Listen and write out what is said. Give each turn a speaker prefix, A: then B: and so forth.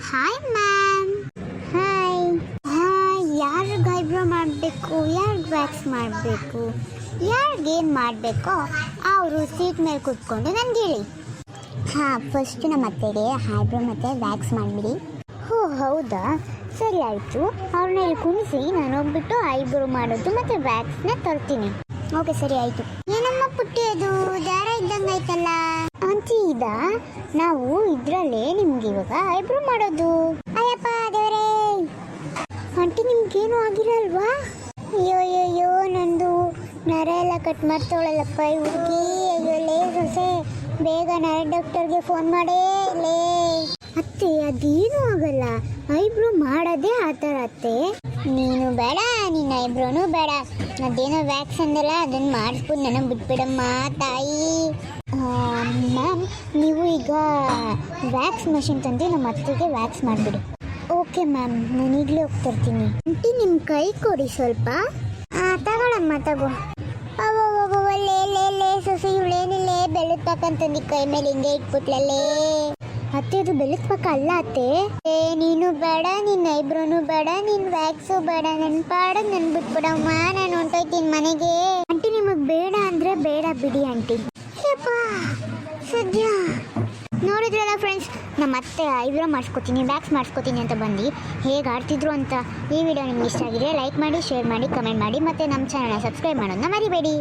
A: Hi ma'am. Hi. ಯಾರಿಗೆ eyebrow ಮಾಡಬೇಕು, ಯಾರಿಗೆ ವ್ಯಾಕ್ಸ್ ಮಾಡಬೇಕು, ಯಾರಿಗೇನು ಮಾಡಬೇಕೋ ಅವರು ಸೀಟ್ ಮೇಲೆ ಕೂತ್ಕೊಂಡು ನನಗೆ ಹೇಳಿ. ಫಸ್ಟ್ ನಮ್ಮ ಅತ್ತೆಗೆ ಐಬ್ರೋ ಮತ್ತು ವ್ಯಾಕ್ಸ್ ಮಾಡಿಬಿಡಿ. ಹೌದಾ, ಸರಿ ಆಯಿತು. ಅವ್ರನ್ನ ಇಲ್ಲಿ ಕುಣಿಸಿ ನಾನು ಹೋಗ್ಬಿಟ್ಟು ಐಬ್ರೋ ಮಾಡೋದು ಮತ್ತು ವ್ಯಾಕ್ಸ್ನ ತರ್ತೀನಿ. ಓಕೆ, ಸರಿ ಆಯಿತು. ಏನಮ್ಮ ಪುಟ್ಟಿ, ಅದು ದಾರ ಇದ್ದಂಗೆ ಆಯ್ತಲ್ಲ. ಆಂಟಿ, ನಾವು ಇದರಲ್ಲೇ ನಿಮ್ಗೆ ಇವಾಗ ಐಬ್ರೋ ಮಾಡೋದು. ಅಯ್ಯಪ್ಪ ದೇವರೇ, ಆಂಟಿ ನಿಮ್ಗೇನು ಆಗಿರಲ್ವಾ? ಅಯ್ಯೋ ನಂದು ನರ ಎಲ್ಲ ಕಟ್ ಮಾಡ್ತವಳಲ್ಲಪ್ಪ ಈ ಹುಡುಗಿ. ಅಯ್ಯೋ ಲೇ ಸೊಸೆ, ಬೇಗ ನರ ಡಾಕ್ಟರ್ಗೆ ಫೋನ್ ಮಾಡೇ ಲೇ. ಅತ್ತೆ, ಅದೇನು ಆಗಲ್ಲ, ಐಬ್ರೋ ಮಾಡೋದೇ ಆ ಥರ ಅತ್ತೆ. ನೀನು ಬೇಡ, ನಿನ್ನ ಐಬ್ರೋನು ಬೇಡ, ಅದೇನೋ ವ್ಯಾಕ್ಸ್ ಅಂದಲ್ಲ ಅದನ್ನು ಮಾಡಿಸ್ಬಿಟ್ಟು ನನಗೆ ಬಿಟ್ಬಿಡಮ್ಮ ತಾಯಿ. ಮ್ಯಾಮ್, ನೀವು ಈಗ ವ್ಯಾಕ್ಸ್ ಮಷಿನ್ ತಂದು ನಮ್ಮ ಅತ್ತೆಗೆ ವ್ಯಾಕ್ಸ್ ಮಾಡಿಬಿಡಿ. ಓಕೆ ಮ್ಯಾಮ್, ನಾನು ಈಗಲೇ ಹೋಗ್ತಿರ್ತೀನಿ. ಆಂಟಿ, ನಿಮ್ಮ ಕೈ ಕೊಡಿ ಸ್ವಲ್ಪ. ತಗೊಳಮ್ಮ, ತಗೋ. ಲೇ ಸೊಸೆ, ಇವಳೇನಿಲ್ಲೇ ಬೆಲ್ಲದ ಪಾಕ ಅಂತಂದು ಕೈ ಮೇಲೆ ಹಿಂಗೆ ಇಟ್ಬಿಟ್ಲಲ್ಲೇ. ಅತ್ತೆ, ಅದು ಬೆಲ್ಲದ ಪಾಕ ಅಲ್ಲ ಅತ್ತೆ. ನೀನು ಬೇಡ, ನಿನ್ನ ಐಬ್ರೋನು ಬೇಡ, ನಿನ್ನ ವ್ಯಾಕ್ಸು ಬೇಡ, ನನ್ನ ಪಾಡೋದು ನನ್ ಬಿಟ್ಬಿಡಮ್ಮ, ನಾನು ಹೊಂಟೋಯ್ತೀನಿ ಮನೆಗೆ. ಆಂಟಿ, ನಿಮಗೆ ಬೇಡ ಅಂದರೆ ಬೇಡ ಬಿಡಿ ಆಂಟಿ. ಸದ್ಯ ನೋಡಿದ್ರಲ್ಲ ಫ್ರೆಂಡ್ಸ್, ನಮ್ಮ ಅತ್ತೆ ಐಬ್ರೋ ಮಾಡಿಸ್ಕೊತೀನಿ, ವ್ಯಾಕ್ಸ್ ಮಾಡಿಸ್ಕೊತೀನಿ ಅಂತ ಬಂದು ಹೇಗೆ ಆಡ್ತಿದ್ರು ಅಂತ. ಈ ವಿಡಿಯೋ ನಿಮ್ಗೆ ಇಷ್ಟ ಆಗಿದೆ ಲೈಕ್ ಮಾಡಿ, ಶೇರ್ ಮಾಡಿ, ಕಮೆಂಟ್ ಮಾಡಿ, ಮತ್ತು ನಮ್ಮ ಚಾನಲ್ನ ಸಬ್ಸ್ಕ್ರೈಬ್ ಮಾಡೋದನ್ನ ಮರಿಬೇಡಿ.